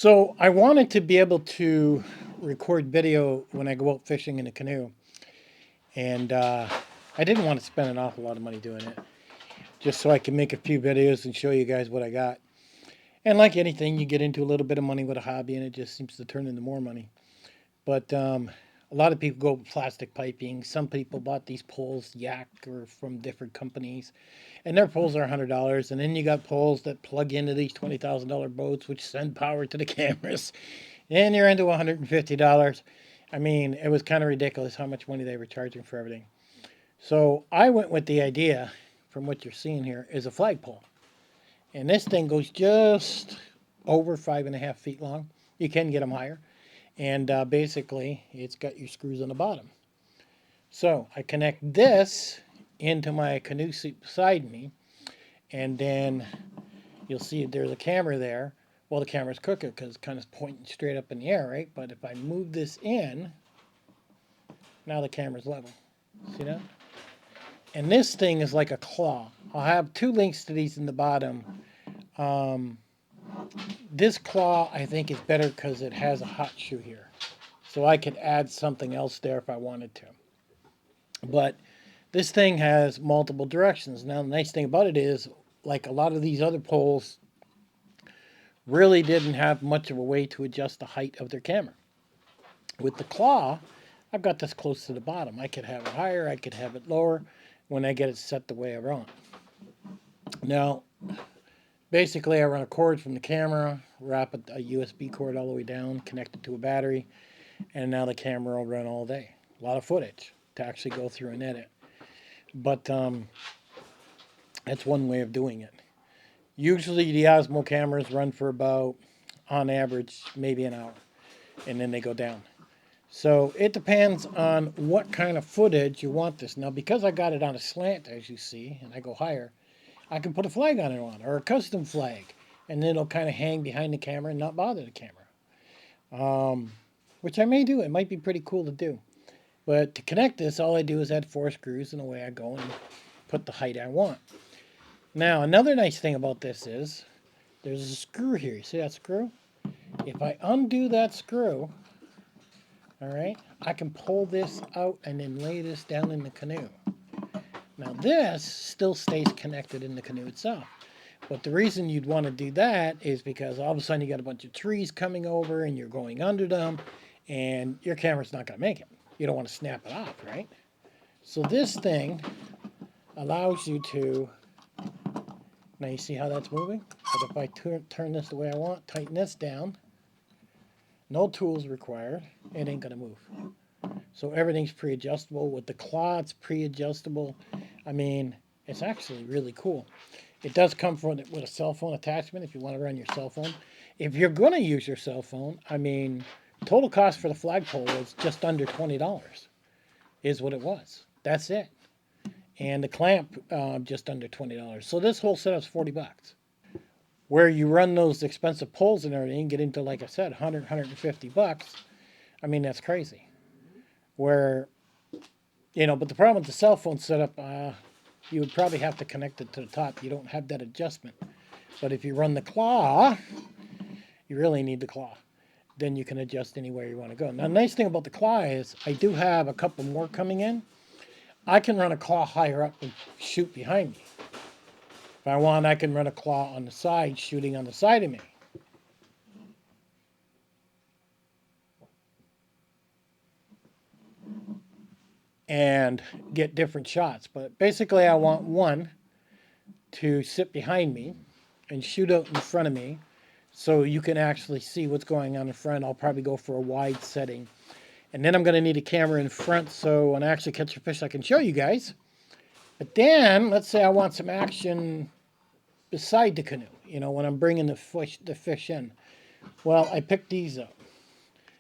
So I wanted to be able to record video when I go out fishing in a canoe, and I didn't want to spend an awful lot of money doing it, just so I can make a few videos and show you guys what I got. And like anything, you get into a little bit of money with a hobby, and it just seems to turn into more money. But a lot of people go with plastic piping. Some people bought these poles, Yak, or from different companies, and their poles are $100. And then you got poles that plug into these $20,000 boats, which send power to the cameras, and you're into $150. I mean, it was kind of ridiculous how much money they were charging for everything. So I went with the idea, from what you're seeing here, is a flagpole. And this thing goes just over 5.5 feet long. You can get them higher. And basically, it's got your screws on the bottom. So I connect this into my canoe seat beside me, and then you'll see there's a camera there. Well, the camera's crooked because it's kind of pointing straight up in the air, right? But if I move this in, now the camera's level. See that? And this thing is like a claw. I'll have two links to these in the bottom. Um, this claw, I think, is better because it has a hot shoe here. So I could add something else there if I wanted to. But this thing has multiple directions. Now, the nice thing about it is, like a lot of these other poles, really didn't have much of a way to adjust the height of their camera. With the claw, I've got this close to the bottom. I could have it higher, I could have it lower when I get it set the way I want. Now, basically, I run a cord from the camera, wrap a USB cord all the way down, connect it to a battery, and now the camera will run all day. A lot of footage to actually go through and edit. But that's one way of doing it. Usually, the Osmo cameras run for about, on average, maybe an hour, and then they go down. So it depends on what kind of footage you want this. Now, because I got it on a slant, as you see, and I go higher, I can put a flag on it or a custom flag, and then it'll kind of hang behind the camera and not bother the camera. Which I may do. It might be pretty cool to do. But to connect this, all I do is add 4 screws, and away I go and put the height I want. Now, another nice thing about this is there's a screw here. You see that screw? If I undo that screw, all right, I can pull this out and then lay this down in the canoe. Now this still stays connected in the canoe itself. But the reason you'd want to do that is because all of a sudden you got a bunch of trees coming over and you're going under them and your camera's not going to make it. You don't want to snap it off, right? So this thing allows you to, now you see how that's moving? But if I turn this the way I want, tighten this down, no tools required, it ain't going to move. So everything's pre-adjustable. With the claw, it's pre-adjustable. I mean, it's actually really cool. It does come with a cell phone attachment if you want to run your cell phone. If you're going to use your cell phone, I mean, total cost for the flagpole was just under $20 is what it was. That's it. And the clamp, just under $20. So this whole setup's $40. Where you run those expensive poles and everything, get into, like I said, 100, $150. I mean, that's crazy. Where, but the problem with the cell phone setup, you would probably have to connect it to the top. You don't have that adjustment. But if you run the claw, you really need the claw. Then you can adjust anywhere you want to go. Now, the nice thing about the claw is I do have a couple more coming in. I can run a claw higher up and shoot behind me. If I want, I can run a claw on the side, shooting on the side of me. And get different shots. But basically, I want one to sit behind me and shoot out in front of me so you can actually see what's going on in front. I'll probably go for a wide setting. And then I'm going to need a camera in front so when I actually catch a fish, I can show you guys. But then, let's say I want some action beside the canoe, when I'm bringing the fish in. Well, I picked these up.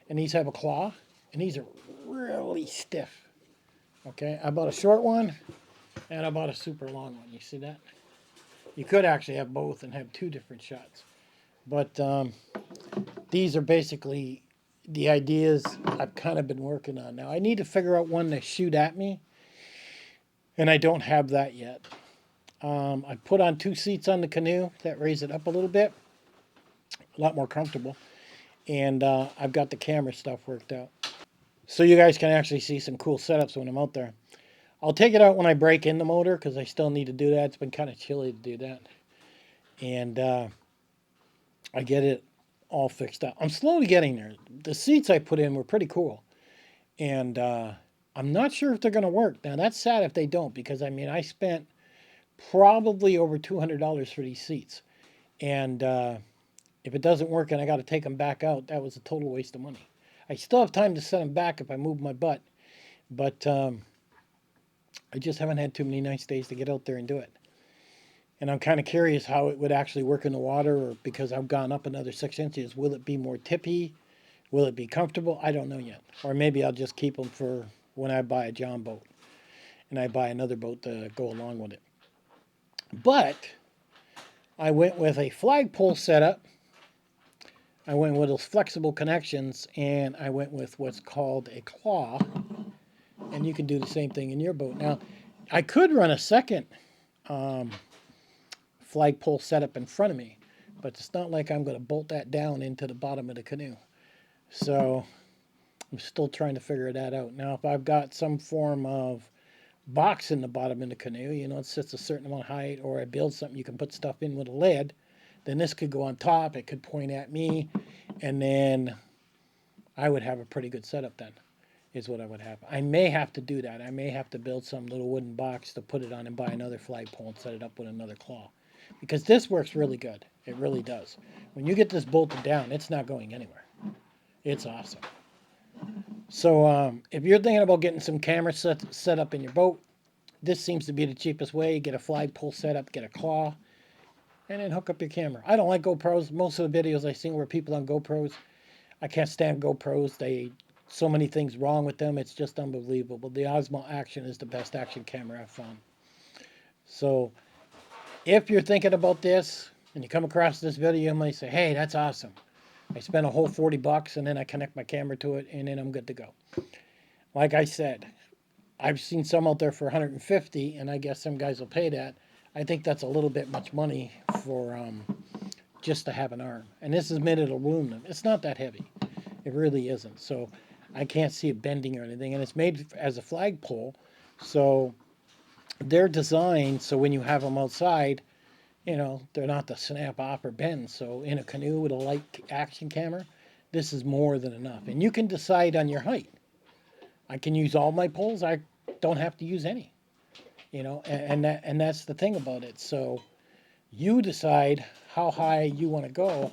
And these have a claw. And these are really stiff. Okay, I bought a short one, and I bought a super long one. You see that? You could actually have both and have two different shots. But these are basically the ideas I've kind of been working on. Now, I need to figure out one to shoot at me, and I don't have that yet. I put on 2 seats on the canoe that raise it up a little bit, a lot more comfortable. and I've got the camera stuff worked out. So you guys can actually see some cool setups when I'm out there. I'll take it out when I break in the motor because I still need to do that. It's been kind of chilly to do that. And I get it all fixed up. I'm slowly getting there. The seats I put in were pretty cool. And I'm not sure if they're going to work. Now, that's sad if they don't because, I mean, I spent probably over $200 for these seats. And if it doesn't work and I got to take them back out, that was a total waste of money. I still have time to set them back if I move my butt. But I just haven't had too many nice days to get out there and do it. And I'm kind of curious how it would actually work in the water, or because I've gone up another 6 inches, will it be more tippy? Will it be comfortable? I don't know yet. Or maybe I'll just keep them for when I buy a John boat and I buy another boat to go along with it. But I went with a flagpole setup. I went with those flexible connections, and I went with what's called a claw. And you can do the same thing in your boat. Now, I could run a second flagpole setup in front of me, but it's not like I'm going to bolt that down into the bottom of the canoe. So I'm still trying to figure that out. Now, if I've got some form of box in the bottom of the canoe, you know, it sits a certain amount of height, or I build something you can put stuff in with a lid, then this could go on top. It could point at me, and then I would have a pretty good setup then, is what I would have. I may have to do that. I may have to build some little wooden box to put it on and buy another flagpole and set it up with another claw. Because this works really good. It really does. When you get this bolted down, it's not going anywhere. It's awesome. So if you're thinking about getting some cameras set up in your boat, this seems to be the cheapest way. Get a flagpole set up, get a claw, and then hook up your camera. I don't like GoPros. Most of the videos I've seen were people on GoPros. I can't stand GoPros. So many things wrong with them. It's just unbelievable. The Osmo Action is the best action camera I've found. So if you're thinking about this and you come across this video, you might say, hey, that's awesome. I spent a whole $40 and then I connect my camera to it and then I'm good to go. Like I said, I've seen some out there for 150 and I guess some guys will pay that. I think that's a little bit much money for just to have an arm. And this is made of aluminum. It's not that heavy. It really isn't. So I can't see it bending or anything. And it's made as a flagpole. So they're designed so when you have them outside, you know, they're not to snap off or bend. So in a canoe with a light action camera, this is more than enough. And you can decide on your height. I can use all my poles. I don't have to use any. You know, and that's the thing about it. So you decide how high you want to go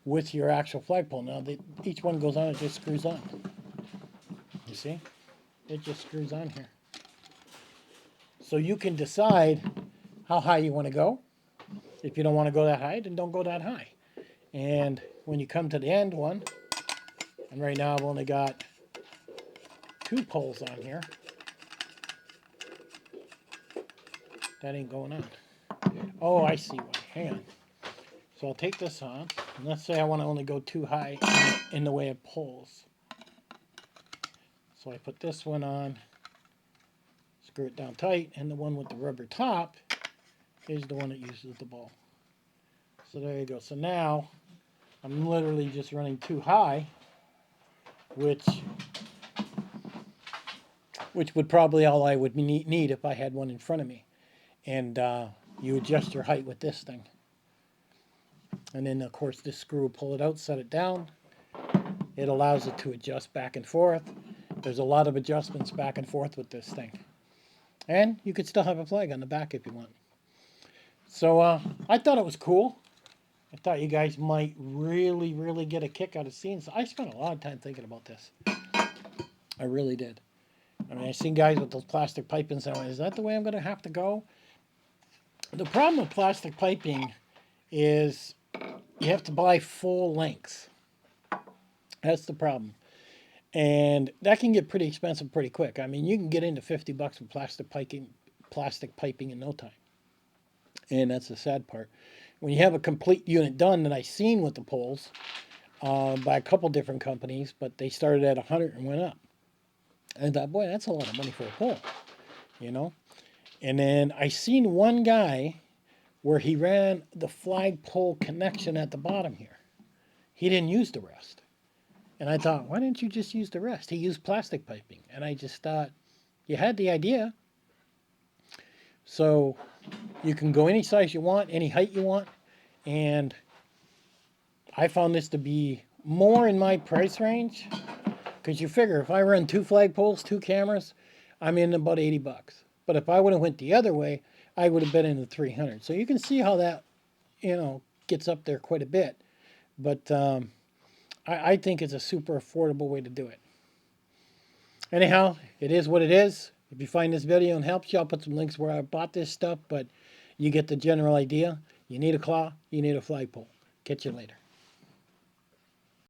with your actual flagpole. Now, each one goes on, it just screws on. You see? It just screws on here. So you can decide how high you want to go. If you don't want to go that high, then don't go that high. And when you come to the end one, and right now I've only got 2 poles on here. That ain't going on. Oh, I see why. Hang on. So I'll take this on. And let's say I want to only go too high in the way of poles. So I put this one on, screw it down tight, and the one with the rubber top is the one that uses the ball. So there you go. So now I'm literally just running too high, which would probably all I would need if I had one in front of me. And you adjust your height with this thing. And then, of course, this screw, pull it out, set it down. It allows it to adjust back and forth. There's a lot of adjustments back and forth with this thing. And you could still have a flag on the back if you want. So I thought it was cool. I thought you guys might really, really get a kick out of seeing this. I spent a lot of time thinking about this. I really did. I mean, I've seen guys with those plastic piping saying, is that the way I'm going to have to go? The problem with plastic piping is you have to buy full lengths. That's the problem. And that can get pretty expensive pretty quick. I mean, you can get into $50 with plastic piping in no time. And that's the sad part. When you have a complete unit done that I've seen with the poles by a couple different companies, but they started at 100 and went up. And I thought, boy, that's a lot of money for a pole, you know. And then I seen one guy where he ran the flagpole connection at the bottom here. he didn't use the rest. And I thought, why didn't you just use the rest? He used plastic piping. And I just thought, you had the idea. So you can go any size you want, any height you want. And I found this to be more in my price range. Because you figure if I run 2 flagpoles, 2 cameras, I'm in about 80 bucks. But if I would have went the other way, I would have been in the 300. So you can see how that, gets up there quite a bit. But I think it's a super affordable way to do it. Anyhow, it is what it is. If you find this video and helps you, I'll put some links where I bought this stuff, but you get the general idea. You need a claw, you need a flagpole. Catch you later.